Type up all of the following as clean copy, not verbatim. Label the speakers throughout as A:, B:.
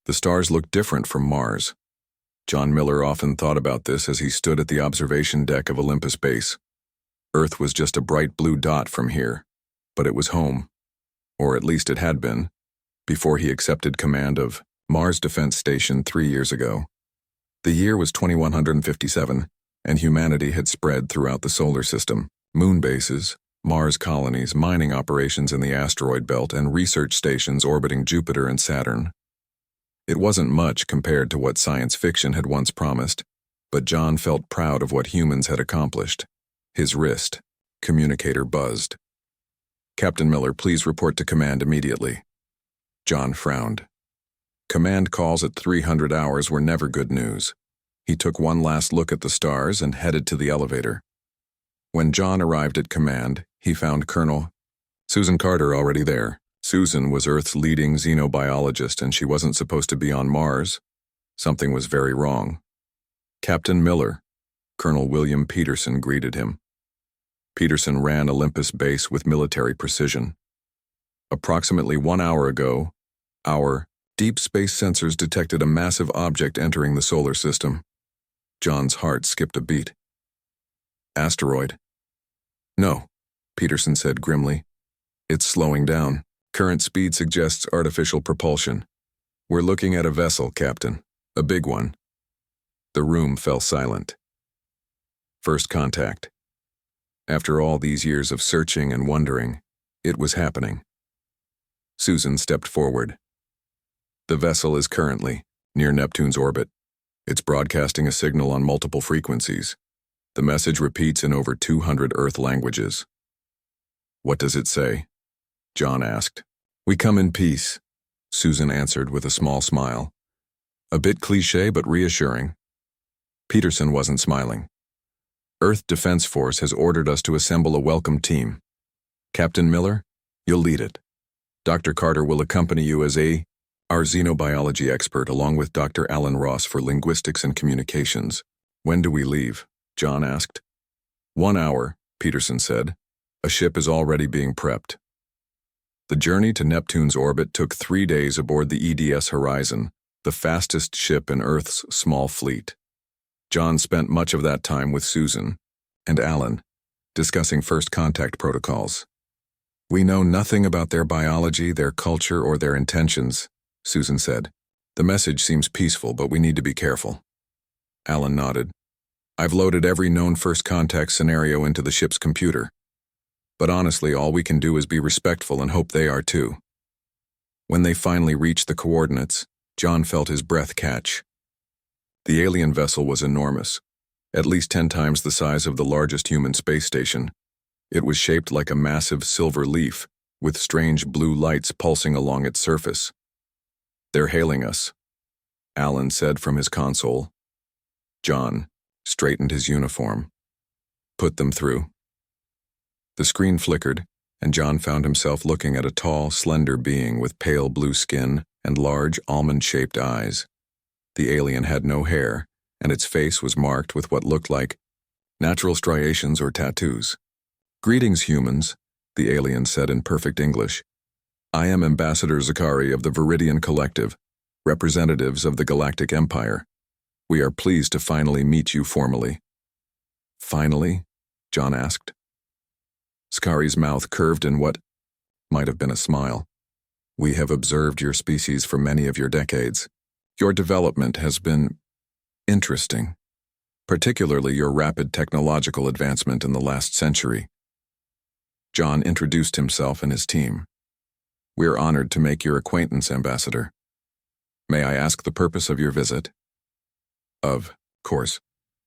A: The stars looked different from Mars. John Miller often thought about this as he stood at the observation deck of Olympus Base. Earth was just a bright blue dot from here, but it was home. Or at least it had been, before he accepted command of Mars Defense Station 3 years ago. The year was 2157, and humanity had spread throughout the solar system. Moon bases, Mars colonies, mining operations in the asteroid belt, and research stations orbiting Jupiter and Saturn. It wasn't much compared to what science fiction had once promised, but John felt proud of what humans had accomplished. His wrist, communicator buzzed. "Captain Miller, please report to command immediately." John frowned. Command calls at 300 hours were never good news. He took one last look at the stars and headed to the elevator. When John arrived at command, he found Colonel Susan Carter already there. Susan was Earth's leading xenobiologist, and she wasn't supposed to be on Mars. Something was very wrong. "Captain Miller," Colonel William Peterson greeted him. Peterson ran Olympus Base with military precision. Approximately 1 hour ago, our deep space sensors detected a massive object entering the solar system. John's heart skipped a beat. "Asteroid?" "No," Peterson said grimly. "It's slowing down. Current speed suggests artificial propulsion. We're looking at a vessel, Captain. A big one." The room fell silent. First contact. After all these years of searching and wondering, it was happening. Susan stepped forward. "The vessel is currently near Neptune's orbit. It's broadcasting a signal on multiple frequencies. The message repeats in over 200 Earth languages." "What does it say?" John asked. "We come in peace," Susan answered with a small smile. A bit cliché but reassuring. Peterson wasn't smiling. "Earth Defense Force has ordered us to assemble a welcome team. Captain Miller, you'll lead it. Dr. Carter will accompany you as our xenobiology expert, along with Dr. Alan Ross for linguistics and communications." "When do we leave?" John asked. 1 hour, Peterson said. "A ship is already being prepped." The journey to Neptune's orbit took 3 days aboard the EDS Horizon, the fastest ship in Earth's small fleet. John spent much of that time with Susan and Alan, discussing first contact protocols. "We know nothing about their biology, their culture, or their intentions," Susan said. "The message seems peaceful, but we need to be careful." Alan nodded. "I've loaded every known first contact scenario into the ship's computer. But honestly, all we can do is be respectful and hope they are too." When they finally reached the coordinates, John felt his breath catch. The alien vessel was enormous, at least 10 times the size of the largest human space station. It was shaped like a massive silver leaf, with strange blue lights pulsing along its surface. "They're hailing us," Alan said from his console. John straightened his uniform. "Put them through." The screen flickered, and John found himself looking at a tall, slender being with pale blue skin and large, almond-shaped eyes. The alien had no hair, and its face was marked with what looked like natural striations or tattoos. "Greetings, humans," the alien said in perfect English. "I am Ambassador Zakari of the Viridian Collective, representatives of the Galactic Empire. We are pleased to finally meet you formally." "Finally?" John asked. Zakari's mouth curved in what might have been a smile. "We have observed your species for many of your decades. Your development has been interesting, particularly your rapid technological advancement in the last century." John introduced himself and his team. "We're honored to make your acquaintance, Ambassador. May I ask the purpose of your visit?" Of course.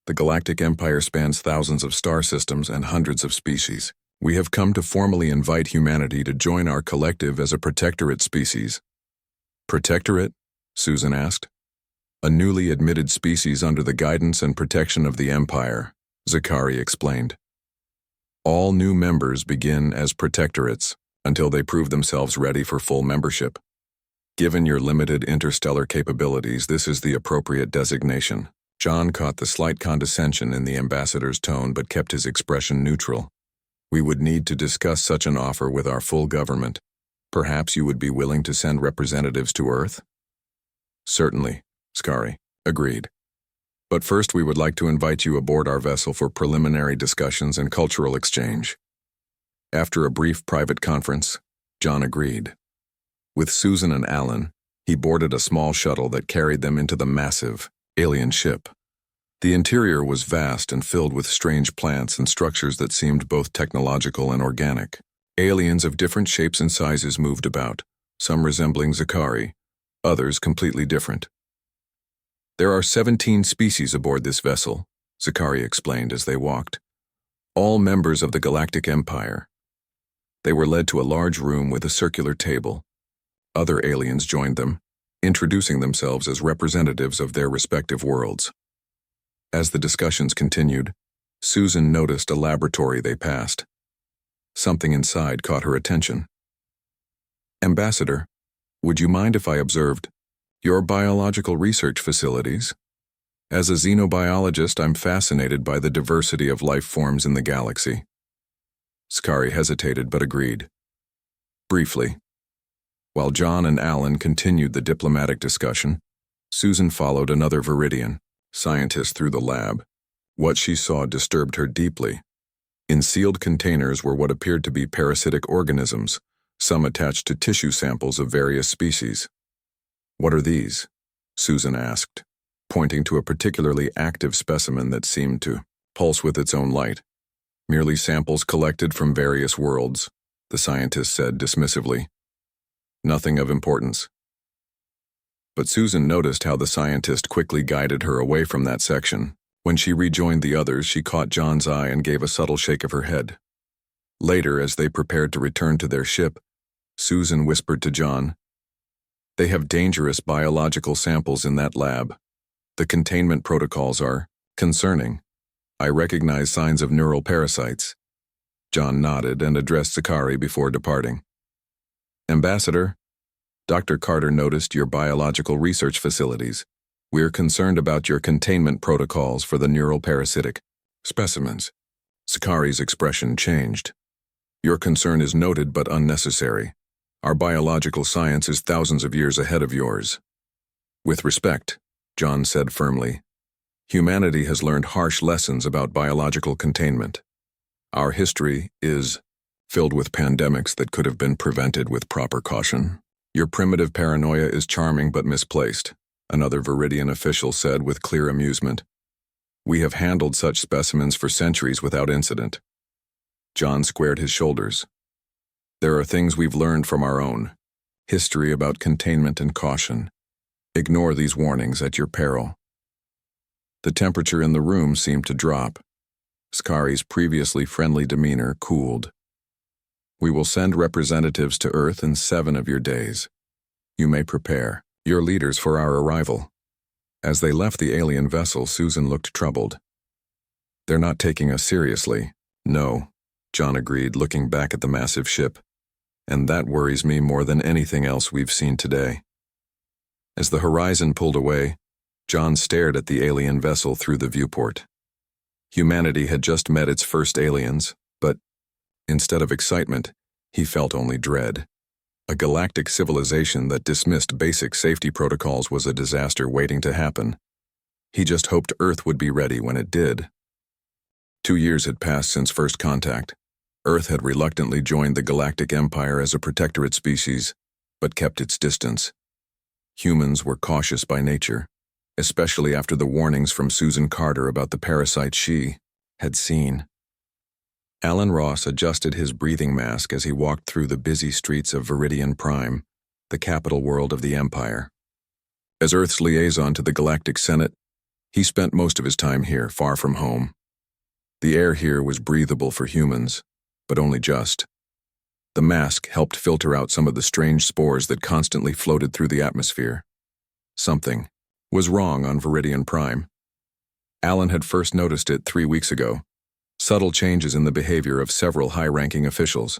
A: The Galactic Empire spans thousands of star systems and hundreds of species. We have come to formally invite humanity to join our collective as a protectorate species." "Protectorate?" Susan asked. "A newly admitted species under the guidance and protection of the Empire," Zakari explained. "All new members begin as protectorates until they prove themselves ready for full membership. Given your limited interstellar capabilities, this is the appropriate designation." John caught the slight condescension in the ambassador's tone but kept his expression neutral. "We would need to discuss such an offer with our full government. Perhaps you would be willing to send representatives to Earth?" Certainly, Skari agreed. But first we would like to invite you aboard our vessel for preliminary discussions and cultural exchange. After a brief private conference, John agreed. With Susan and Alan, he boarded a small shuttle that carried them into the massive, alien ship. The interior was vast and filled with strange plants and structures that seemed both technological and organic. Aliens of different shapes and sizes moved about, some resembling Zakari, others completely different. There are 17 species aboard this vessel, Zakari explained as they walked, all members of the Galactic Empire. They were led to a large room with a circular table. Other aliens joined them, introducing themselves as representatives of their respective worlds. As the discussions continued, Susan noticed a laboratory they passed. Something inside caught her attention. "Ambassador, would you mind if I observed your biological research facilities? As a xenobiologist, I'm fascinated by the diversity of life forms in the galaxy." Skari hesitated but agreed. Briefly, while John and Alan continued the diplomatic discussion, Susan followed another Viridian scientist through the lab. What she saw disturbed her deeply. In sealed containers were what appeared to be parasitic organisms, some attached to tissue samples of various species. "What are these?" Susan asked, pointing to a particularly active specimen that seemed to pulse with its own light. "Merely samples collected from various worlds," the scientist said dismissively. "Nothing of importance." But Susan noticed how the scientist quickly guided her away from that section. When she rejoined the others, she caught John's eye and gave a subtle shake of her head. Later, as they prepared to return to their ship, Susan whispered to John, "They have dangerous biological samples in that lab. The containment protocols are concerning. I recognize signs of neural parasites." John nodded and addressed Zakari before departing. "Ambassador, Dr. Carter noticed your biological research facilities. We're concerned about your containment protocols for the neural parasitic specimens." Zakari's expression changed. "Your concern is noted but unnecessary. Our biological science is thousands of years ahead of yours." "With respect," John said firmly, "humanity has learned harsh lessons about biological containment. Our history is filled with pandemics that could have been prevented with proper caution. Your primitive paranoia is charming but misplaced," another Viridian official said with clear amusement. "We have handled such specimens for centuries without incident." John squared his shoulders. "There are things we've learned from our own history about containment and caution. Ignore these warnings at your peril." The temperature in the room seemed to drop. Skari's previously friendly demeanor cooled. "We will send representatives to Earth in 7 of your days. You may prepare your leaders for our arrival." As they left the alien vessel, Susan looked troubled. "They're not taking us seriously." "No," John agreed, looking back at the massive ship. "And that worries me more than anything else we've seen today." As the horizon pulled away, John stared at the alien vessel through the viewport. Humanity had just met its first aliens, but instead of excitement, he felt only dread. A galactic civilization that dismissed basic safety protocols was a disaster waiting to happen. He just hoped Earth would be ready when it did. 2 years had passed since first contact. Earth had reluctantly joined the Galactic Empire as a protectorate species, but kept its distance. Humans were cautious by nature, especially after the warnings from Susan Carter about the parasite she had seen. Alan Ross adjusted his breathing mask as he walked through the busy streets of Viridian Prime, the capital world of the Empire. As Earth's liaison to the Galactic Senate, he spent most of his time here, far from home. The air here was breathable for humans, but only just. The mask helped filter out some of the strange spores that constantly floated through the atmosphere. Something was wrong on Viridian Prime. Alan had first noticed it 3 weeks ago. Subtle changes in the behavior of several high-ranking officials.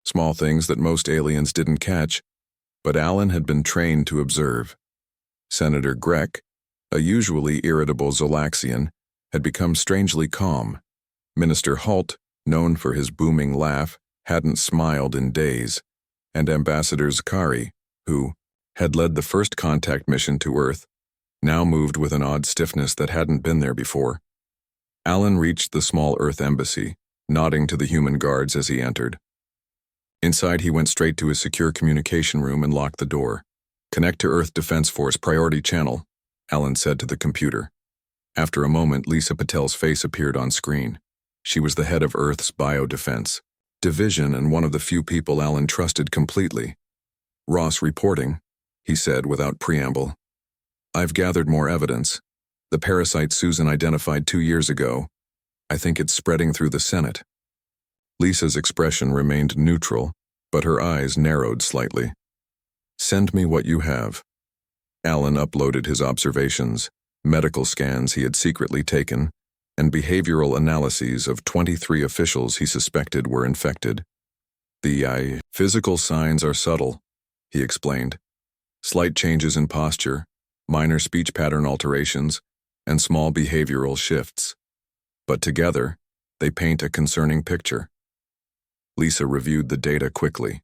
A: Small things that most aliens didn't catch, but Alan had been trained to observe. Senator Grek, a usually irritable Zolaxian, had become strangely calm. Minister Halt, known for his booming laugh, hadn't smiled in days, and Ambassador Zakari, who had led the first contact mission to Earth, now moved with an odd stiffness that hadn't been there before. Alan reached the small Earth embassy, nodding to the human guards as he entered. Inside, he went straight to his secure communication room and locked the door. "Connect to Earth Defense Force Priority Channel," Alan said to the computer. After a moment, Lisa Patel's face appeared on screen. She was the head of Earth's Biodefense Division and one of the few people Alan trusted completely. "Ross reporting," he said without preamble. "I've gathered more evidence. The parasite Susan identified 2 years ago. I think it's spreading through the Senate." Lisa's expression remained neutral, but her eyes narrowed slightly. "Send me what you have." Alan uploaded his observations, medical scans he had secretly taken, and behavioral analyses of 23 officials he suspected were infected. "The physical signs are subtle," he explained. "Slight changes in posture, minor speech pattern alterations, and small behavioral shifts. But together, they paint a concerning picture." Lisa reviewed the data quickly.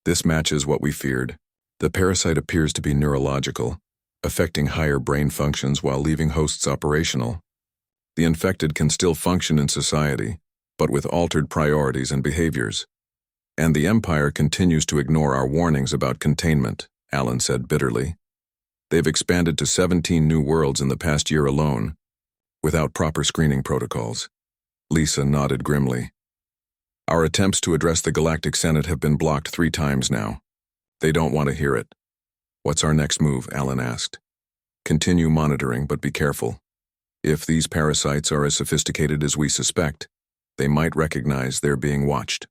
A: "This matches what we feared. The parasite appears to be neurological, affecting higher brain functions while leaving hosts operational. The infected can still function in society, but with altered priorities and behaviors. And the Empire continues to ignore our warnings about containment," Alan said bitterly. "They've expanded to 17 new worlds in the past year alone, without proper screening protocols." Lisa nodded grimly. "Our attempts to address the Galactic Senate have been blocked 3 times now. They don't want to hear it." "What's our next move?" Alan asked. "Continue monitoring, but be careful. If these parasites are as sophisticated as we suspect, they might recognize they're being watched."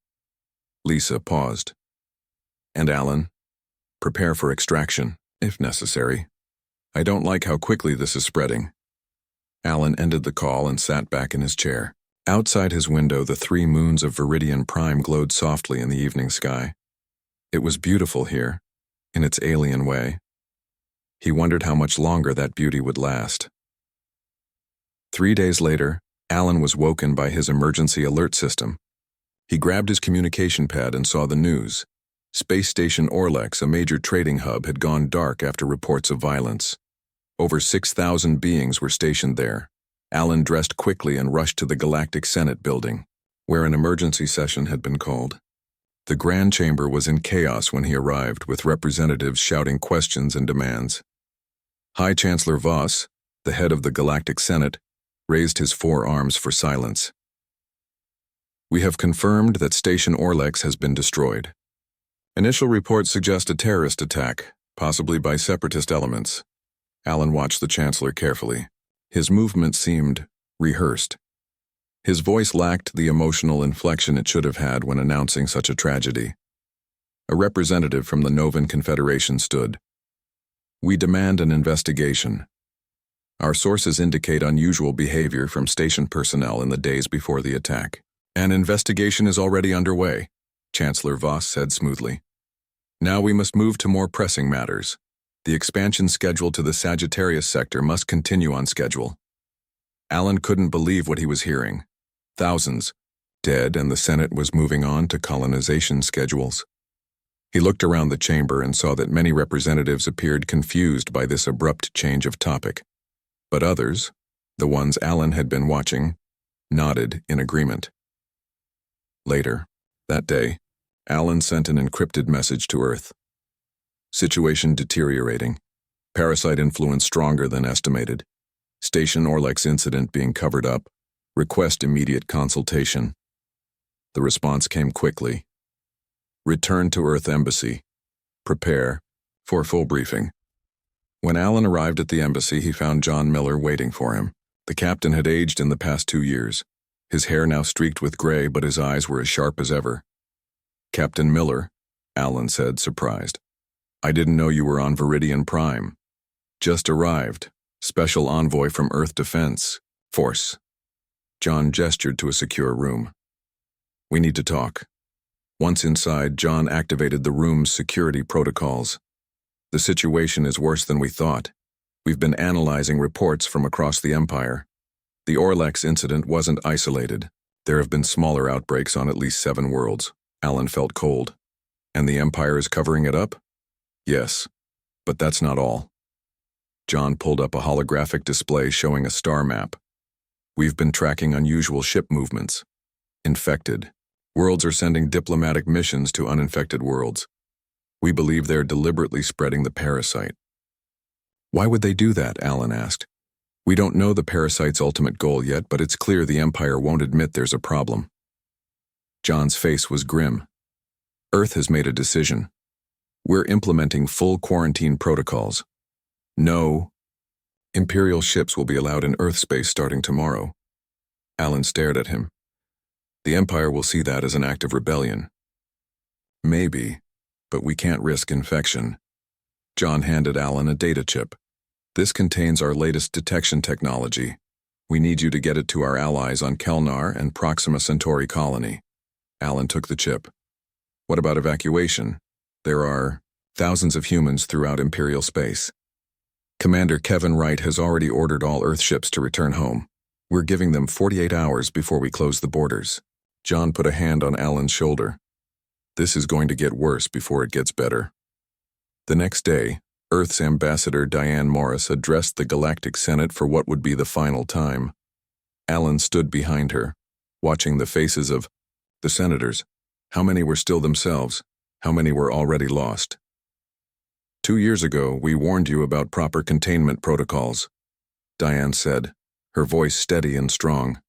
A: Lisa paused. "And Alan, prepare for extraction, if necessary. I don't like how quickly this is spreading." Alan ended the call and sat back in his chair. Outside his window, the 3 moons of Viridian Prime glowed softly in the evening sky. It was beautiful here, in its alien way. He wondered how much longer that beauty would last. 3 days later, Alan was woken by his emergency alert system. He grabbed his communication pad and saw the news. Space Station Orlex, a major trading hub, had gone dark after reports of violence. Over 6,000 beings were stationed there. Alan dressed quickly and rushed to the Galactic Senate building, where an emergency session had been called. The Grand Chamber was in chaos when he arrived, with representatives shouting questions and demands. High Chancellor Voss, the head of the Galactic Senate, raised his 4 arms for silence. "We have confirmed that Station Orlex has been destroyed. Initial reports suggest a terrorist attack, possibly by separatist elements." Alan watched the Chancellor carefully. His movement seemed rehearsed. His voice lacked the emotional inflection it should have had when announcing such a tragedy. A representative from the Novan Confederation stood. "We demand an investigation. Our sources indicate unusual behavior from station personnel in the days before the attack." "An investigation is already underway," Chancellor Voss said smoothly. "Now we must move to more pressing matters. The expansion schedule to the Sagittarius sector must continue on schedule." Alan couldn't believe what he was hearing. Thousands dead, and the Senate was moving on to colonization schedules. He looked around the chamber and saw that many representatives appeared confused by this abrupt change of topic. But others, the ones Alan had been watching, nodded in agreement. Later, that day, Alan sent an encrypted message to Earth. "Situation deteriorating. Parasite influence stronger than estimated. Station Orlex incident being covered up. Request immediate consultation." The response came quickly. "Return to Earth Embassy. Prepare for full briefing." When Alan arrived at the embassy, he found John Miller waiting for him. The captain had aged in the past 2 years. His hair now streaked with gray, but his eyes were as sharp as ever. "Captain Miller," Alan said, surprised. "I didn't know you were on Viridian Prime." "Just arrived. Special envoy from Earth Defense Force." John gestured to a secure room. "We need to talk." Once inside, John activated the room's security protocols. "The situation is worse than we thought. We've been analyzing reports from across the Empire. The Orlex incident wasn't isolated. There have been smaller outbreaks on at least 7 worlds." Alan felt cold. "And the Empire is covering it up?" "Yes. But that's not all. John pulled up a holographic display showing a star map. We've been tracking unusual ship movements. Infected. Worlds are sending diplomatic missions to uninfected worlds. We believe they're deliberately spreading the parasite. Why would they do that? Alan asked. We don't know the parasite's ultimate goal yet, but it's clear the Empire won't admit there's a problem. John's face was grim. Earth has made a decision. We're implementing full quarantine protocols. No Imperial ships will be allowed in Earth space starting tomorrow. Alan stared at him. The Empire will see that as an act of rebellion. Maybe, but we can't risk infection. John handed Alan a data chip. This contains our latest detection technology. We need you to get it to our allies on Kelnar and Proxima Centauri colony. Alan took the chip. What about evacuation? There are thousands of humans throughout Imperial space. Commander Kevin Wright has already ordered all Earth ships to return home. We're giving them 48 hours before we close the borders. John put a hand on Alan's shoulder. This is going to get worse before it gets better. The next day, Earth's ambassador Diane Morris addressed the Galactic Senate for what would be the final time. Alan stood behind her, watching the faces of the senators. How many were still themselves? How many were already lost? 2 years ago, we warned you about proper containment protocols, Diane said, her voice steady and strong.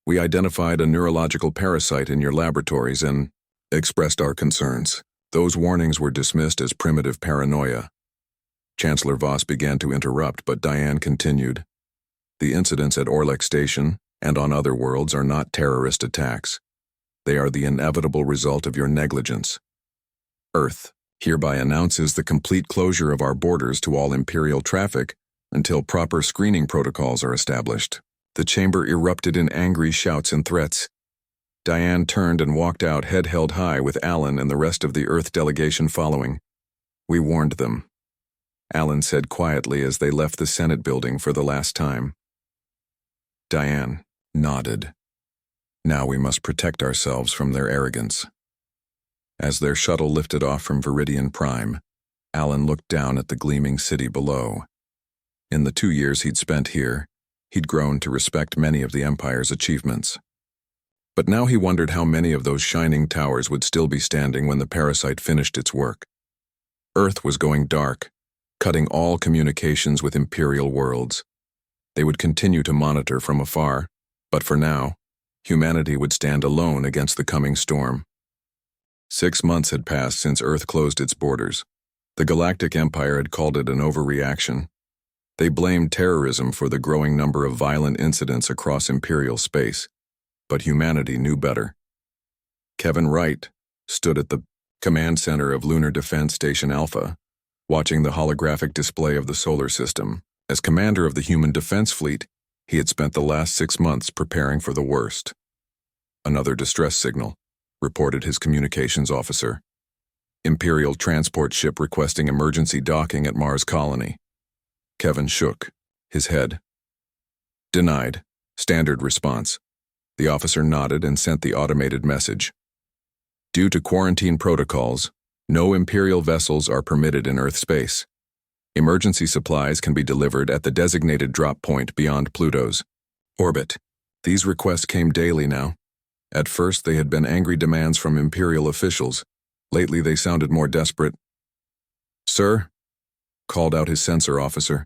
A: We identified a neurological parasite in your laboratories and expressed our concerns. Those warnings were dismissed as primitive paranoia. Chancellor Voss began to interrupt, but Diane continued. The incidents at Orlek Station and on other worlds are not terrorist attacks. They are the inevitable result of your negligence. Earth hereby announces the complete closure of our borders to all Imperial traffic until proper screening protocols are established. The chamber erupted in angry shouts and threats. Diane turned and walked out, head held high, with Alan and the rest of the Earth delegation following. We warned them, Alan said quietly as they left the Senate building for the last time. Diane nodded. Now we must protect ourselves from their arrogance. As their shuttle lifted off from Viridian Prime, Alan looked down at the gleaming city below. In the 2 years he'd spent here, he'd grown to respect many of the Empire's achievements. But now he wondered how many of those shining towers would still be standing when the parasite finished its work. Earth was going dark, cutting all communications with Imperial worlds. They would continue to monitor from afar, but for now, humanity would stand alone against the coming storm. 6 months had passed since Earth closed its borders. The Galactic Empire had called it an overreaction. They blamed terrorism for the growing number of violent incidents across Imperial space, but humanity knew better. Kevin Wright stood at the command center of Lunar Defense Station Alpha, watching the holographic display of the solar system. As commander of the Human Defense Fleet, he had spent the last 6 months preparing for the worst. Another distress signal, reported his communications officer. Imperial transport ship requesting emergency docking at Mars colony. Kevin shook his head. Denied. Standard response. The officer nodded and sent the automated message. Due to quarantine protocols, no Imperial vessels are permitted in Earth space. Emergency supplies can be delivered at the designated drop point beyond Pluto's orbit. These requests came daily now. At first, they had been angry demands from Imperial officials. Lately, they sounded more desperate. Sir, called out his sensor officer,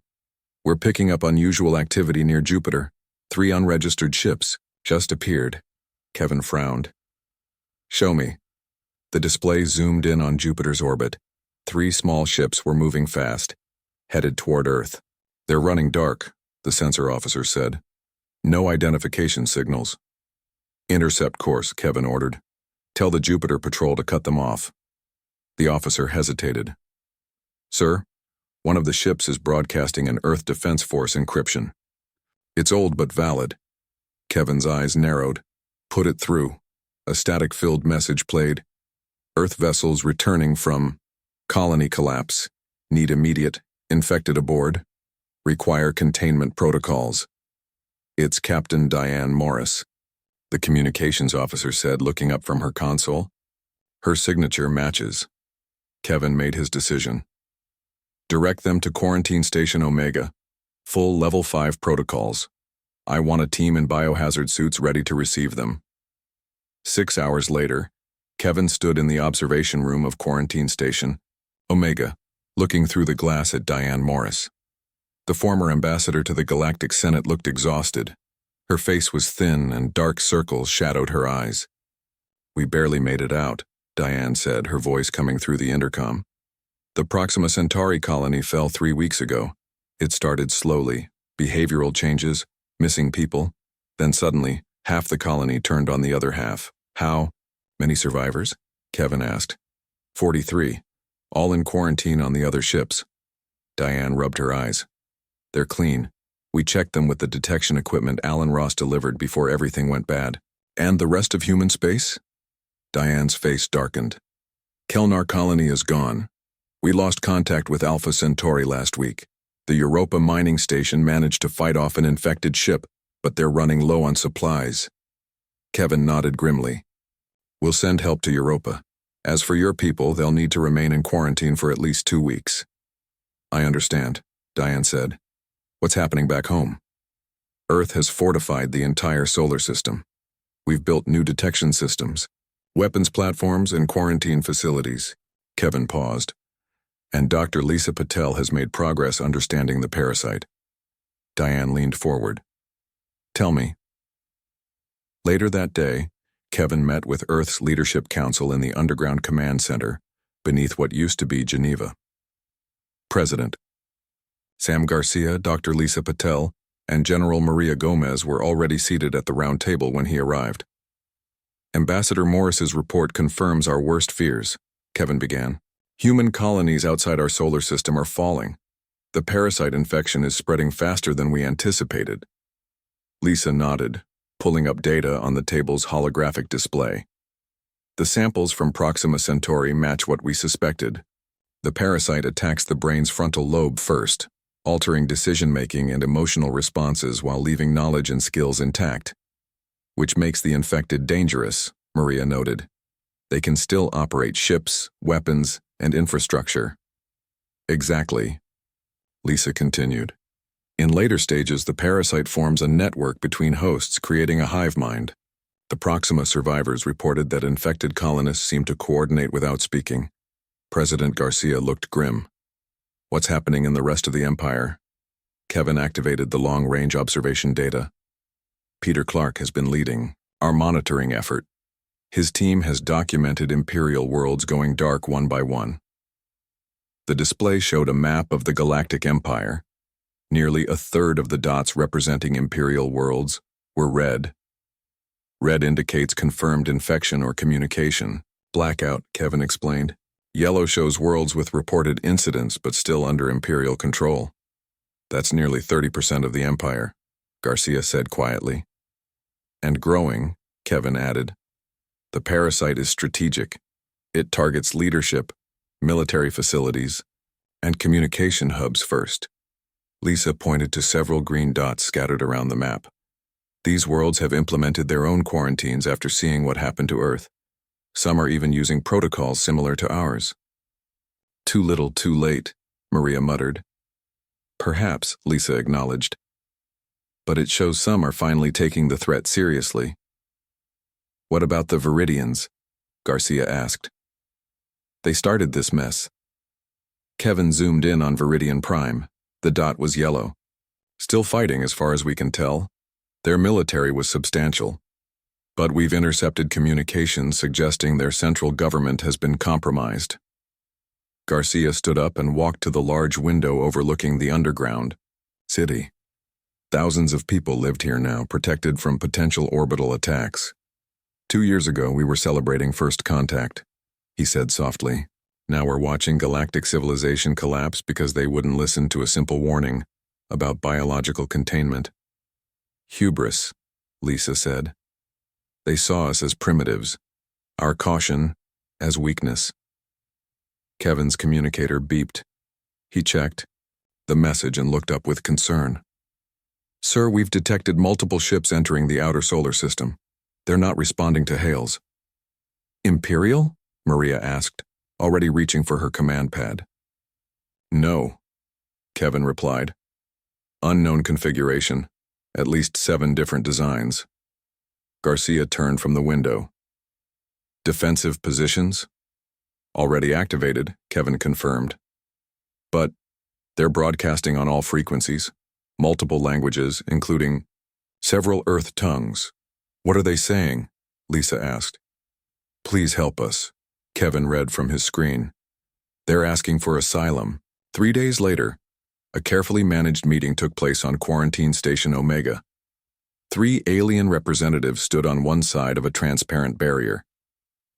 A: we're picking up unusual activity near Jupiter. 3 unregistered ships just appeared. Kevin frowned. Show me. The display zoomed in on Jupiter's orbit. 3 small ships were moving fast, headed toward Earth. They're running dark, the sensor officer said. No identification signals. Intercept course, Kevin ordered. Tell the Jupiter Patrol to cut them off. The officer hesitated. Sir, one of the ships is broadcasting an Earth Defense Force encryption. It's old but valid. Kevin's eyes narrowed. Put it through. A static-filled message played. Earth vessels returning from colony collapse. Need immediate, infected aboard. Require containment protocols. It's Captain Diane Morris, the communications officer said, looking up from her console. Her signature matches. Kevin made his decision. Direct them to Quarantine Station Omega. Full Level 5 protocols. I want a team in biohazard suits ready to receive them. 6 hours later, Kevin stood in the observation room of Quarantine Station Omega, looking through the glass at Diane Morris. The former ambassador to the Galactic Senate looked exhausted. Her face was thin and dark circles shadowed her eyes. We barely made it out, Diane said, her voice coming through the intercom. The Proxima Centauri colony fell 3 weeks ago. It started slowly, behavioral changes, missing people. Then suddenly, half the colony turned on the other half. How? Many survivors? Kevin asked. 43, all in quarantine on the other ships. Diane rubbed her eyes. They're clean. We checked them with the detection equipment Alan Ross delivered before everything went bad. And the rest of human space? Diane's face darkened. Kelnar colony is gone. We lost contact with Alpha Centauri last week. The Europa mining station managed to fight off an infected ship, but they're running low on supplies. Kevin nodded grimly. We'll send help to Europa. As for your people, they'll need to remain in quarantine for at least 2 weeks. I understand, Diane said. What's happening back home? Earth has fortified the entire solar system. We've built new detection systems, weapons platforms, and quarantine facilities. Kevin paused. And Dr. Lisa Patel has made progress understanding the parasite. Diane leaned forward. Tell me. Later that day, Kevin met with Earth's Leadership Council in the Underground Command Center, beneath what used to be Geneva. President Sam Garcia, Dr. Lisa Patel, and General Maria Gomez were already seated at the round table when he arrived. Ambassador Morris's report confirms our worst fears, Kevin began. Human colonies outside our solar system are falling. The parasite infection is spreading faster than we anticipated. Lisa nodded, pulling up data on the table's holographic display. The samples from Proxima Centauri match what we suspected. The parasite attacks the brain's frontal lobe first, altering decision-making and emotional responses while leaving knowledge and skills intact. Which makes the infected dangerous, Maria noted. They can still operate ships, weapons, and infrastructure. Exactly, Lisa continued. In later stages, the parasite forms a network between hosts, creating a hive mind. The Proxima survivors reported that infected colonists seem to coordinate without speaking. President Garcia looked grim. What's happening in the rest of the Empire? Kevin activated the long-range observation data. Peter Clark has been leading our monitoring effort. His team has documented Imperial worlds going dark one by one. The display showed a map of the Galactic Empire. Nearly a third of the dots representing Imperial worlds were red. Red indicates confirmed infection or communication. Blackout, Kevin explained. Yellow shows worlds with reported incidents but still under Imperial control. That's nearly 30% of the Empire, Garcia said quietly. And growing, Kevin added. The parasite is strategic. It targets leadership, military facilities, and communication hubs first. Lisa pointed to several green dots scattered around the map. These worlds have implemented their own quarantines after seeing what happened to Earth. Some are even using protocols similar to ours. Too little, too late, Maria muttered. Perhaps, Lisa acknowledged. But it shows some are finally taking the threat seriously. What about the Viridians? Garcia asked. They started this mess. Kevin zoomed in on Viridian Prime. The dot was yellow. Still fighting as far as we can tell. Their military was substantial. But we've intercepted communications suggesting their central government has been compromised. Garcia stood up and walked to the large window overlooking the underground city. Thousands of people lived here now, protected from potential orbital attacks. 2 years ago, we were celebrating first contact, he said softly. Now we're watching galactic civilization collapse because they wouldn't listen to a simple warning about biological containment. Hubris, Lisa said. They saw us as primitives, our caution as weakness. Kevin's communicator beeped. He checked the message and looked up with concern. Sir, we've detected multiple ships entering the outer solar system. They're not responding to hails. Imperial? Maria asked, already reaching for her command pad. No, Kevin replied. Unknown configuration, at least 7 different designs. Garcia turned from the window. Defensive positions? Already activated, Kevin confirmed. But they're broadcasting on all frequencies, multiple languages, including several Earth tongues. What are they saying? Lisa asked. Please help us, Kevin read from his screen. They're asking for asylum. 3 days later, a carefully managed meeting took place on Quarantine Station Omega. 3 alien representatives stood on one side of a transparent barrier.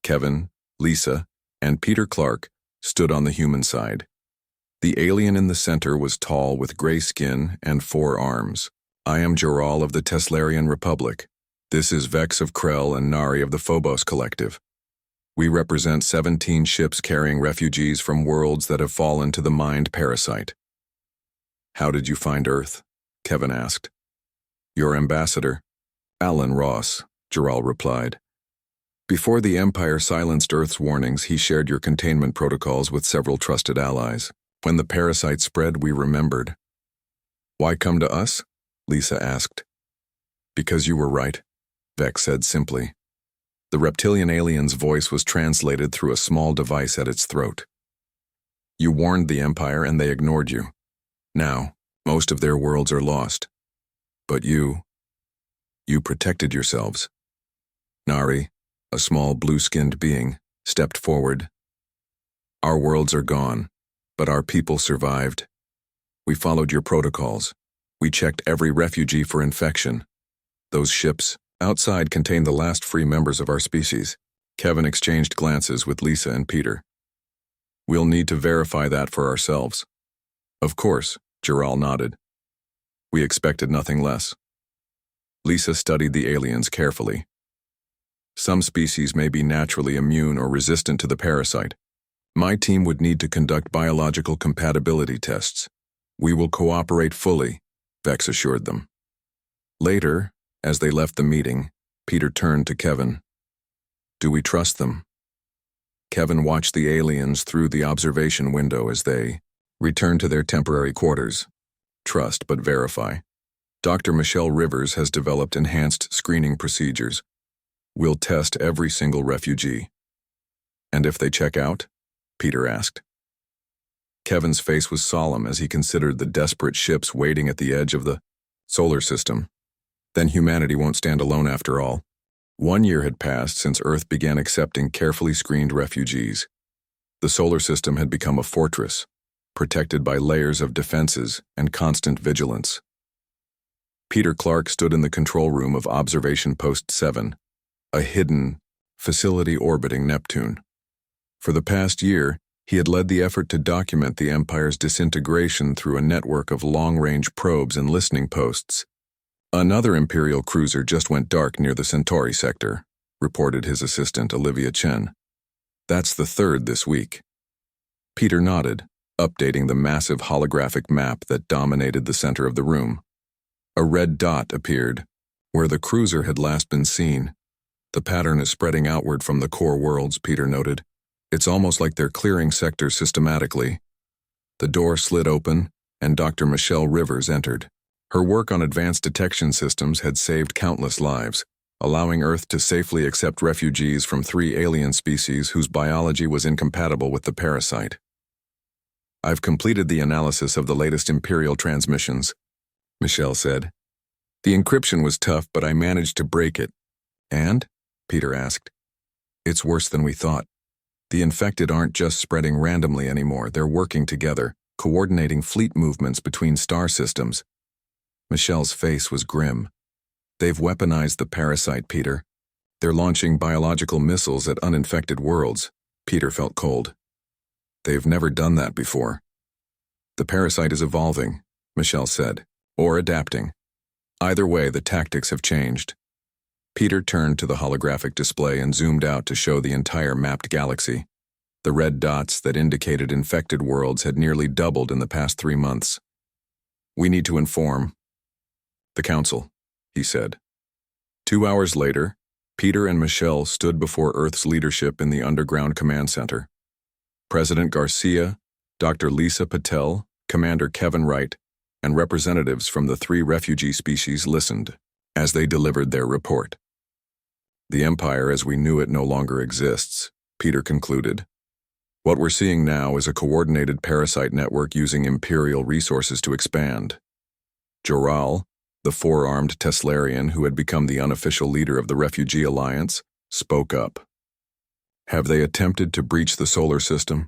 A: Kevin, Lisa, and Peter Clark stood on the human side. The alien in the center was tall with gray skin and 4 arms. I am Joral of the Teslarian Republic. This is Vex of Krell and Nari of the Phobos Collective. We represent 17 ships carrying refugees from worlds that have fallen to the mind parasite. How did you find Earth? Kevin asked. Your ambassador, Alan Ross, Joral replied. Before the Empire silenced Earth's warnings, he shared your containment protocols with several trusted allies. When the parasite spread, we remembered. Why come to us? Lisa asked. Because you were right, Vex said simply. The reptilian alien's voice was translated through a small device at its throat. You warned the Empire and they ignored you. Now, most of their worlds are lost. But you protected yourselves. Nari, a small blue-skinned being, stepped forward. Our worlds are gone, but our people survived. We followed your protocols. We checked every refugee for infection. Those ships outside contained the last free members of our species. Kevin exchanged glances with Lisa and Peter. We'll need to verify that for ourselves. Of course, Joral nodded. We expected nothing less. Lisa studied the aliens carefully. Some species may be naturally immune or resistant to the parasite. My team would need to conduct biological compatibility tests. We will cooperate fully, Vex assured them. Later, as they left the meeting, Peter turned to Kevin. Do we trust them? Kevin watched the aliens through the observation window as they returned to their temporary quarters. Trust but verify. Dr. Michelle Rivers has developed enhanced screening procedures. We'll test every single refugee. And if they check out? Peter asked. Kevin's face was solemn as he considered the desperate ships waiting at the edge of the solar system. Then humanity won't stand alone after all. 1 year had passed since Earth began accepting carefully screened refugees. The solar system had become a fortress, protected by layers of defenses and constant vigilance. Peter Clark stood in the control room of Observation Post 7, a hidden facility orbiting Neptune. For the past year, he had led the effort to document the Empire's disintegration through a network of long-range probes and listening posts. Another Imperial cruiser just went dark near the Centauri sector, reported his assistant Olivia Chen. That's the 3rd this week. Peter nodded, updating the massive holographic map that dominated the center of the room. A red dot appeared, where the cruiser had last been seen. The pattern is spreading outward from the core worlds, Peter noted. It's almost like they're clearing sectors systematically. The door slid open, and Dr. Michelle Rivers entered. Her work on advanced detection systems had saved countless lives, allowing Earth to safely accept refugees from 3 alien species whose biology was incompatible with the parasite. I've completed the analysis of the latest Imperial transmissions, Michelle said. The encryption was tough, but I managed to break it. And? Peter asked. It's worse than we thought. The infected aren't just spreading randomly anymore, they're working together, coordinating fleet movements between star systems. Michelle's face was grim. They've weaponized the parasite, Peter. They're launching biological missiles at uninfected worlds. Peter felt cold. They've never done that before. The parasite is evolving, Michelle said, or adapting. Either way, the tactics have changed. Peter turned to the holographic display and zoomed out to show the entire mapped galaxy. The red dots that indicated infected worlds had nearly doubled in the past 3 months. We need to inform the Council, he said. 2 hours later, Peter and Michelle stood before Earth's leadership in the underground command center. President Garcia, Dr. Lisa Patel, Commander Kevin Wright, and representatives from the 3 refugee species listened as they delivered their report. The Empire as we knew it no longer exists, Peter concluded. What we're seeing now is a coordinated parasite network using Imperial resources to expand. Joral, the 4-armed Teslarian who had become the unofficial leader of the Refugee Alliance, spoke up. Have they attempted to breach the solar system?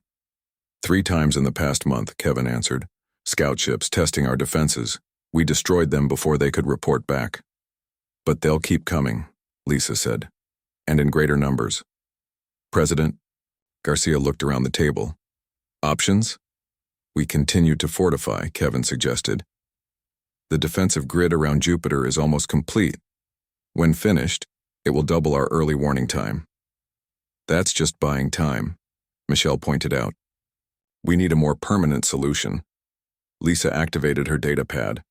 A: 3 times in the past month, Kevin answered. Scout ships testing our defenses. We destroyed them before they could report back. But they'll keep coming, Lisa said, and in greater numbers. President, Garcia looked around the table. Options? We continue to fortify, Kevin suggested. The defensive grid around Jupiter is almost complete. When finished, it will double our early warning time. That's just buying time, Michelle pointed out. We need a more permanent solution. Lisa activated her data pad.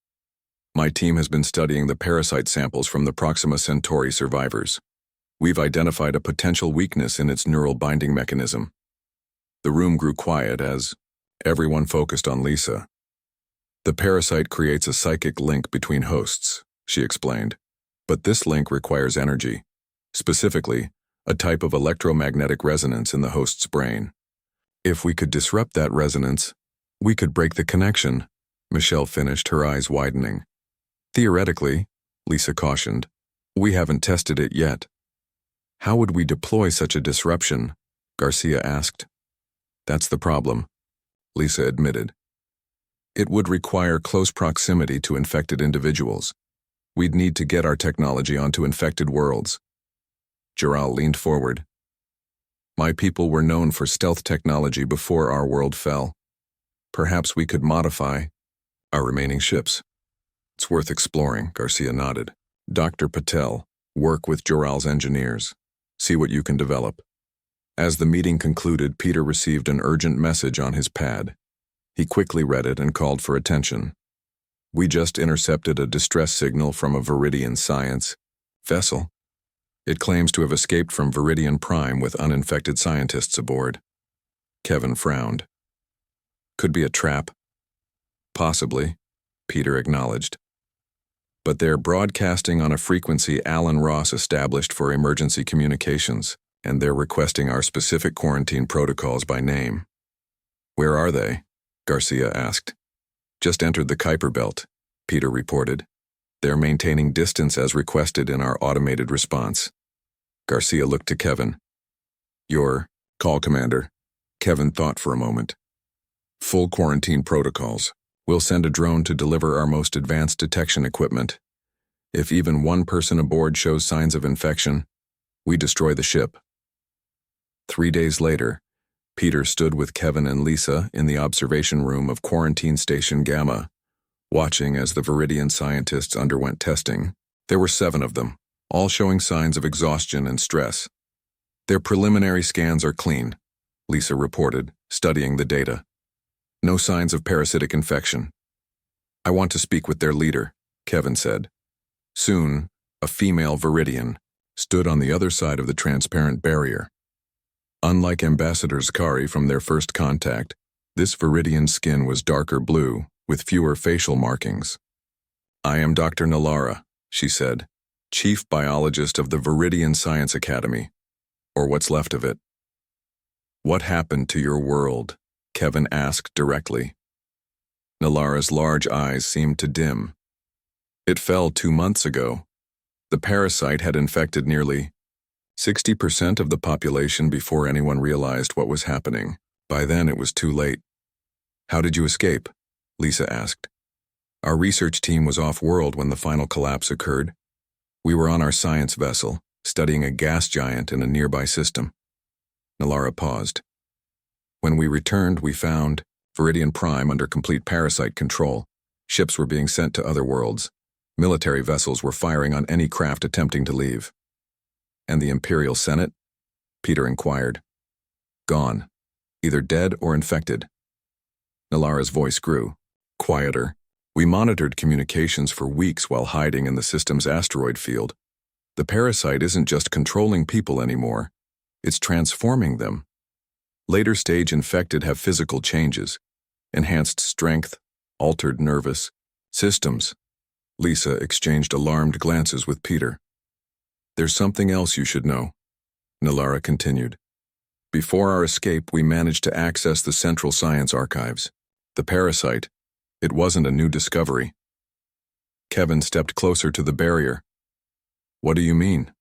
A: My team has been studying the parasite samples from the Proxima Centauri survivors. We've identified a potential weakness in its neural binding mechanism. The room grew quiet as everyone focused on Lisa. The parasite creates a psychic link between hosts, she explained. But this link requires energy, specifically, a type of electromagnetic resonance in the host's brain. If we could disrupt that resonance, we could break the connection, Michelle finished, her eyes widening. Theoretically, Lisa cautioned, we haven't tested it yet. How would we deploy such a disruption? Garcia asked. That's the problem, Lisa admitted. It would require close proximity to infected individuals. We'd need to get our technology onto infected worlds. Joral leaned forward. My people were known for stealth technology before our world fell. Perhaps we could modify our remaining ships. It's worth exploring, Garcia nodded. Dr. Patel, work with Joral's engineers. See what you can develop. As the meeting concluded, Peter received an urgent message on his pad. He quickly read it and called for attention. We just intercepted a distress signal from a Viridian science vessel. It claims to have escaped from Viridian Prime with uninfected scientists aboard. Kevin frowned. Could be a trap. Possibly, Peter acknowledged. But they're broadcasting on a frequency Alan Ross established for emergency communications, and they're requesting our specific quarantine protocols by name. Where are they? Garcia asked. Just entered the Kuiper Belt, Peter reported. They're maintaining distance as requested in our automated response. Garcia looked to Kevin. Your call, Commander. Kevin thought for a moment. Full quarantine protocols. We'll send a drone to deliver our most advanced detection equipment. If even one person aboard shows signs of infection, we destroy the ship. 3 days later, Peter stood with Kevin and Lisa in the observation room of Quarantine Station Gamma, watching as the Viridian scientists underwent testing. There were 7 of them, all showing signs of exhaustion and stress. Their preliminary scans are clean, Lisa reported, studying the data. No signs of parasitic infection. I want to speak with their leader, Kevin said. Soon, a female Viridian stood on the other side of the transparent barrier. Unlike Ambassador Zakari from their first contact, this Viridian skin was darker blue, with fewer facial markings. I am Dr. Nalara, she said, Chief Biologist of the Viridian Science Academy, or what's left of it. What happened to your world? Kevin asked directly. Nalara's large eyes seemed to dim. It fell 2 months ago. The parasite had infected nearly 60% of the population before anyone realized what was happening. By then it was too late. How did you escape? Lisa asked. Our research team was off-world when the final collapse occurred. We were on our science vessel, studying a gas giant in a nearby system. Nalara paused. When we returned, we found Viridian Prime under complete parasite control. Ships were being sent to other worlds. Military vessels were firing on any craft attempting to leave. And the Imperial Senate? Peter inquired. Gone. Either dead or infected. Nalara's voice grew, quieter. We monitored communications for weeks while hiding in the system's asteroid field. The parasite isn't just controlling people anymore. It's transforming them. Later stage infected have physical changes, Enhanced strength, altered nervous systems. Lisa exchanged alarmed glances with Peter. There's something else you should know, Nalara continued. Before our escape, we managed to access the Central Science Archives. The parasite, it wasn't a new discovery. Kevin stepped closer to the barrier. What do you mean?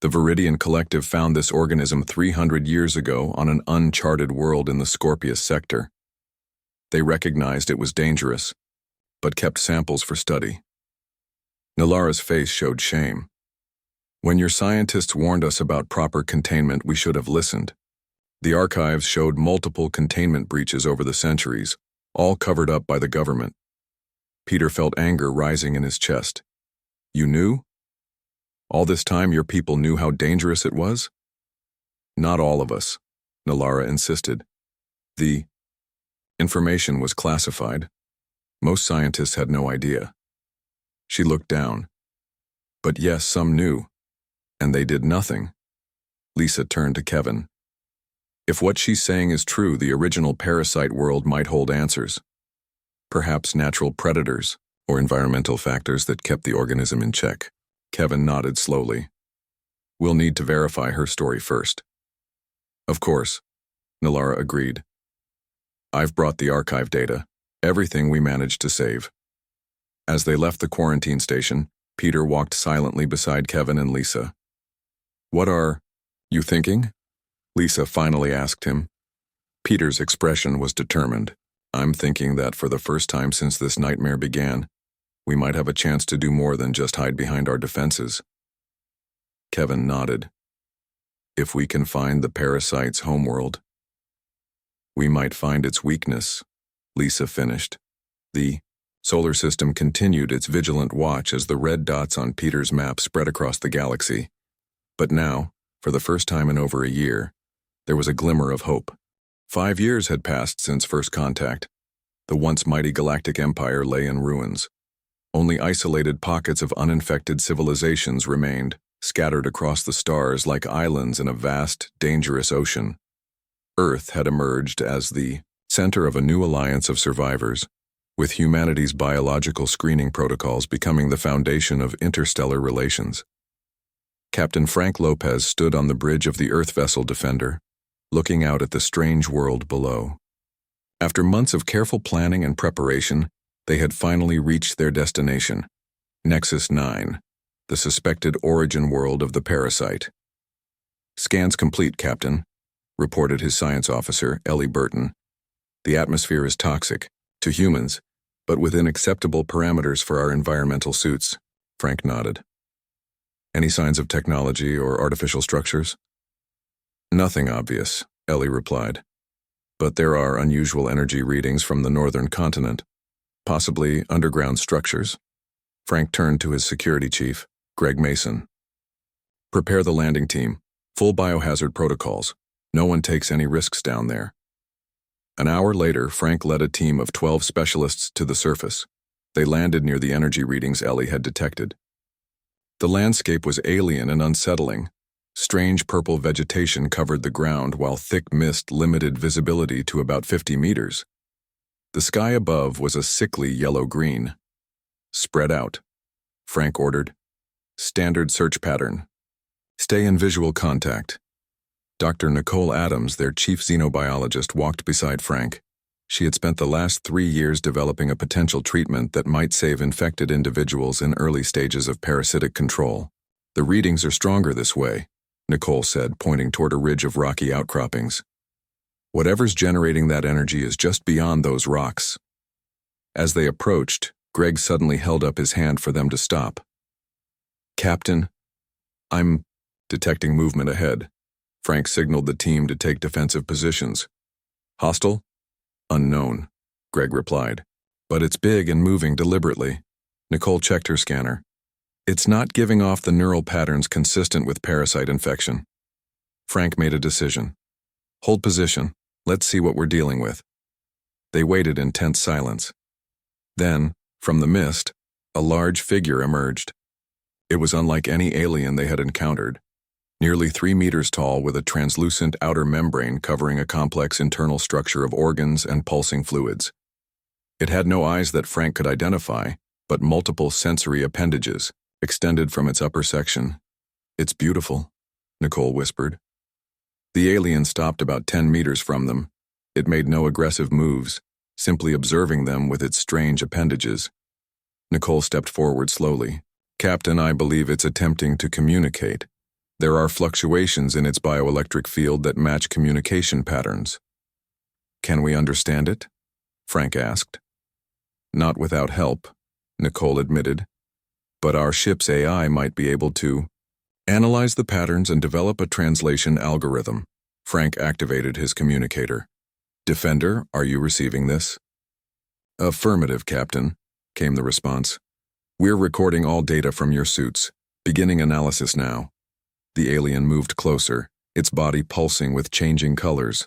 A: The Viridian Collective found this organism 300 years ago on an uncharted world in the Scorpius sector. They recognized it was dangerous, but kept samples for study. Nalara's face showed shame. When your scientists warned us about proper containment, we should have listened. The archives showed multiple containment breaches over the centuries, all covered up by the government. Peter felt anger rising in his chest. You knew? All this time your people knew how dangerous it was? Not all of us, Nalara insisted. The information was classified. Most scientists had no idea. She looked down. But yes, some knew. And they did nothing. Lisa turned to Kevin. If what she's saying is true, the original parasite world might hold answers. Perhaps natural predators or environmental factors that kept the organism in check. Kevin nodded slowly. We'll need to verify her story first. Of course, Nalara agreed. I've brought the archive data, everything we managed to save. As they left the quarantine station, Peter walked silently beside Kevin and Lisa. What are you thinking? Lisa finally asked him. Peter's expression was determined. I'm thinking that for the first time since this nightmare began, we might have a chance to do more than just hide behind our defenses. Kevin nodded. If we can find the parasite's homeworld, we might find its weakness, Lisa finished. The solar system continued its vigilant watch as the red dots on Peter's map spread across the galaxy. But now, for the first time in over a year, there was a glimmer of hope. 5 years had passed since first contact. The once mighty galactic empire lay in ruins. Only isolated pockets of uninfected civilizations remained, scattered across the stars like islands in a vast, dangerous ocean. Earth had emerged as the center of a new alliance of survivors, with humanity's biological screening protocols becoming the foundation of interstellar relations. Captain Frank Lopez stood on the bridge of the Earth vessel Defender, looking out at the strange world below. After months of careful planning and preparation, they had finally reached their destination, Nexus 9, the suspected origin world of the parasite. Scans complete, Captain, reported his science officer, Ellie Burton. The atmosphere is toxic, to humans, but within acceptable parameters for our environmental suits, Frank nodded. Any signs of technology or artificial structures? Nothing obvious, Ellie replied. But there are unusual energy readings from the northern continent, possibly underground structures. Frank turned to his security chief, Greg Mason. Prepare the landing team. Full biohazard protocols. No one takes any risks down there. An hour later, Frank led a team of 12 specialists to the surface. They landed near the energy readings Ellie had detected. The landscape was alien and unsettling. Strange purple vegetation covered the ground while thick mist limited visibility to about 50 meters. The sky above was a sickly yellow-green. Spread out, Frank ordered. Standard search pattern. Stay in visual contact. Dr. Nicole Adams, their chief xenobiologist, walked beside Frank. She had spent the last 3 years developing a potential treatment that might save infected individuals in early stages of parasitic control. The readings are stronger this way, Nicole said, pointing toward a ridge of rocky outcroppings. Whatever's generating that energy is just beyond those rocks. As they approached, Greg suddenly held up his hand for them to stop. Captain, I'm detecting movement ahead. Frank signaled the team to take defensive positions. Hostile? Unknown, Greg replied. But it's big and moving deliberately. Nicole checked her scanner. It's not giving off the neural patterns consistent with parasite infection. Frank made a decision. Hold position. Let's see what we're dealing with. They waited in tense silence. Then, from the mist, a large figure emerged. It was unlike any alien they had encountered. nearly 3 meters tall with a translucent outer membrane covering a complex internal structure of organs and pulsing fluids. It had no eyes that Frank could identify, but multiple sensory appendages extended from its upper section. "It's beautiful," Nicole whispered. The alien stopped about 10 meters from them. It made no aggressive moves, simply observing them with its strange appendages. Nicole stepped forward slowly. "Captain, I believe it's attempting to communicate. There are fluctuations in its bioelectric field that match communication patterns." "Can we understand it?" Frank asked. "Not without help," Nicole admitted. "But our ship's AI might be able to analyze the patterns and develop a translation algorithm." Frank activated his communicator. "Defender, are you receiving this?" "Affirmative, Captain," came the response. "We're recording all data from your suits, beginning analysis now." The alien moved closer, its body pulsing with changing colors.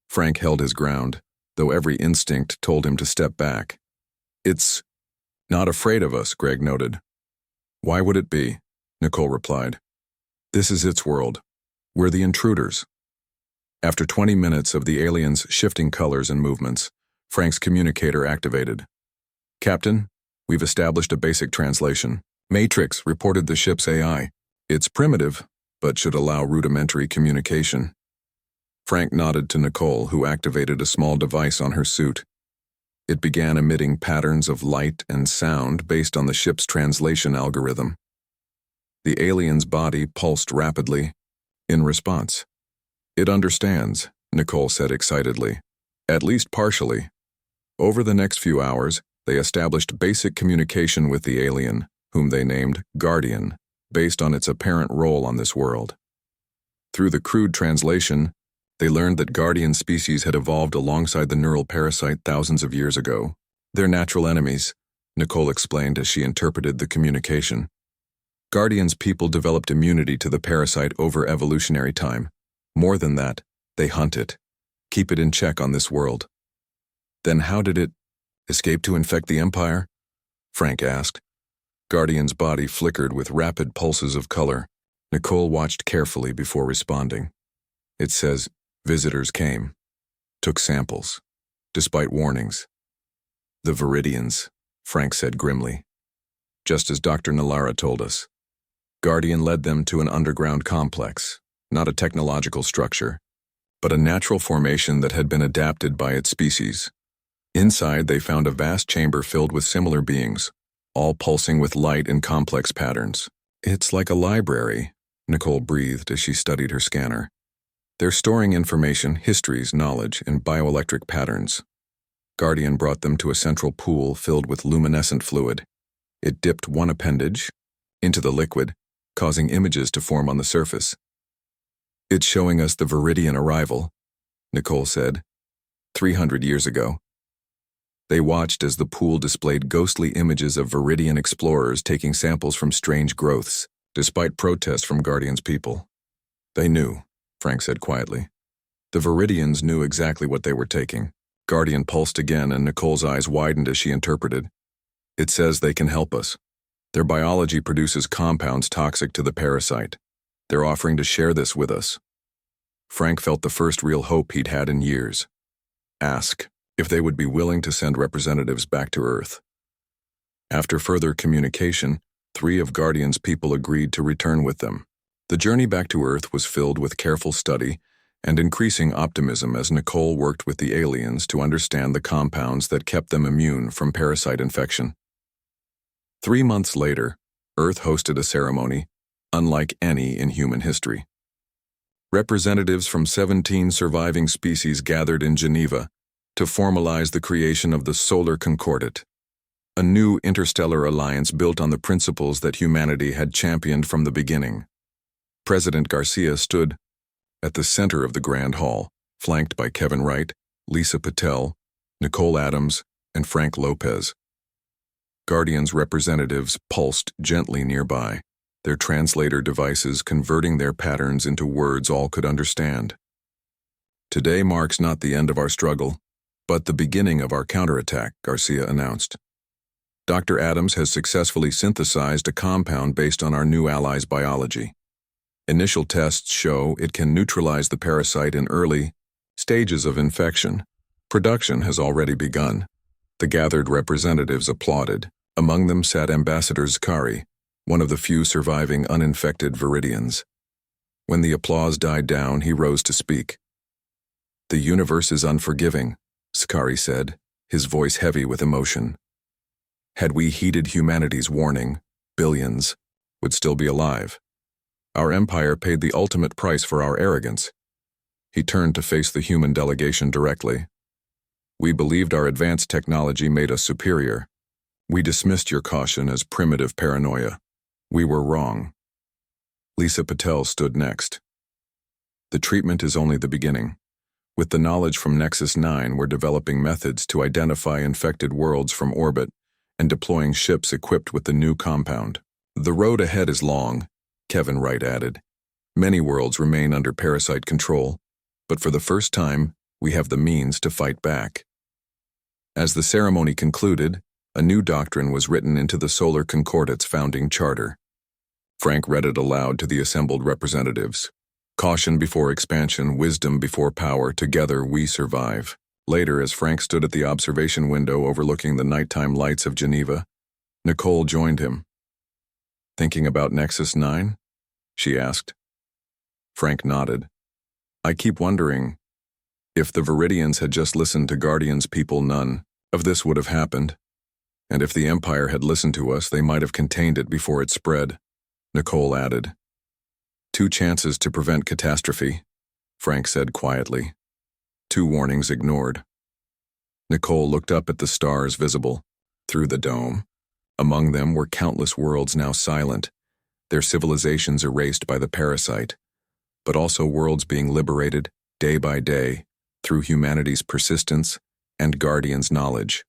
A: Frank held his ground, though every instinct told him to step back. "It's not afraid of us," Greg noted. "Why would it be?" Nicole replied. "This is its world. We're the intruders." After 20 minutes of the alien's shifting colors and movements, Frank's communicator activated. "Captain, we've established a basic translation. Matrix," reported the ship's AI. "It's primitive, but should allow rudimentary communication." Frank nodded to Nicole, who activated a small device on her suit. It began emitting patterns of light and sound based on the ship's translation algorithm. The alien's body pulsed rapidly in response. "It understands," Nicole said excitedly. "At least partially." Over the next few hours, they established basic communication with the alien, whom they named Guardian, based on its apparent role on this world. Through the crude translation, they learned that Guardian species had evolved alongside the neural parasite thousands of years ago. "They're natural enemies," Nicole explained as she interpreted the communication. "Guardian's people developed immunity to the parasite over evolutionary time. More than that, they hunt it, keep it in check on this world." "Then how did it escape to infect the Empire?" Frank asked. Guardian's body flickered with rapid pulses of color. Nicole watched carefully before responding. "It says visitors came, took samples, despite warnings." "The Viridians," Frank said grimly. "Just as Dr. Nalara told us. Guardian led them to an underground complex, not a technological structure, but a natural formation that had been adapted by its species. Inside, they found a vast chamber filled with similar beings, all pulsing with light in complex patterns. "It's like a library," Nicole breathed as she studied her scanner. "They're storing information, histories, knowledge, and bioelectric patterns." Guardian brought them to a central pool filled with luminescent fluid. It dipped one appendage into the liquid, causing images to form on the surface. "It's showing us the Viridian arrival," Nicole said. 300 years ago. They watched as the pool displayed ghostly images of Viridian explorers taking samples from strange growths, despite protest from Guardian's people. "They knew," Frank said quietly. "The Viridians knew exactly what they were taking." Guardian pulsed again, and Nicole's eyes widened as she interpreted. "It says they can help us. Their biology produces compounds toxic to the parasite. They're offering to share this with us." Frank felt the first real hope he'd had in years. Ask if they would be willing to send representatives back to Earth. After further communication, 3 of Guardian's people agreed to return with them. The journey back to Earth was filled with careful study and increasing optimism as Nicole worked with the aliens to understand the compounds that kept them immune from parasite infection. 3 months later, Earth hosted a ceremony unlike any in human history. Representatives from 17 surviving species gathered in Geneva to formalize the creation of the Solar Concordat, a new interstellar alliance built on the principles that humanity had championed from the beginning. President Garcia stood at the center of the Grand Hall, flanked by Kevin Wright, Lisa Patel, Nicole Adams, and Frank Lopez. Guardian's representatives pulsed gently nearby, their translator devices converting their patterns into words all could understand. "Today marks not the end of our struggle, but the beginning of our counterattack," Garcia announced. "Dr. Adams has successfully synthesized a compound based on our new ally's biology. Initial tests show it can neutralize the parasite in early stages of infection. Production has already begun. The gathered representatives applauded. Among them sat Ambassador Zkari, one of the few surviving uninfected Viridians. When the applause died down, he rose to speak. "The universe is unforgiving," Zkari said, his voice heavy with emotion. "Had we heeded humanity's warning, billions would still be alive. Our empire paid the ultimate price for our arrogance." He turned to face the human delegation directly. "We believed our advanced technology made us superior. We dismissed your caution as primitive paranoia. We were wrong." Lisa Patel stood next. "The treatment is only the beginning. With the knowledge from Nexus 9, we're developing methods to identify infected worlds from orbit and deploying ships equipped with the new compound. The road ahead is long," Kevin Wright added. "Many worlds remain under parasite control, but for the first time, we have the means to fight back." As the ceremony concluded, a new doctrine was written into the Solar Concordate's founding charter. Frank read it aloud to the assembled representatives. "Caution before expansion, wisdom before power, together we survive." Later, as Frank stood at the observation window overlooking the nighttime lights of Geneva, Nicole joined him. "Thinking about Nexus 9? She asked. Frank nodded. "I keep wondering, if the Viridians had just listened to Guardian's people, none of this would have happened. And if the Empire had listened to us, they might have contained it before it spread," Nicole added. "Two chances to prevent catastrophe," Frank said quietly. "Two warnings ignored." Nicole looked up at the stars visible through the dome. Among them were countless worlds now silent, their civilizations erased by the parasite, but also worlds being liberated day by day through humanity's persistence and Guardian's knowledge.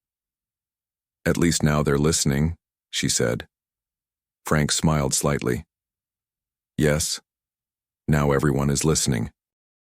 A: "At least now they're listening," she said. Frank smiled slightly. "Yes, now everyone is listening."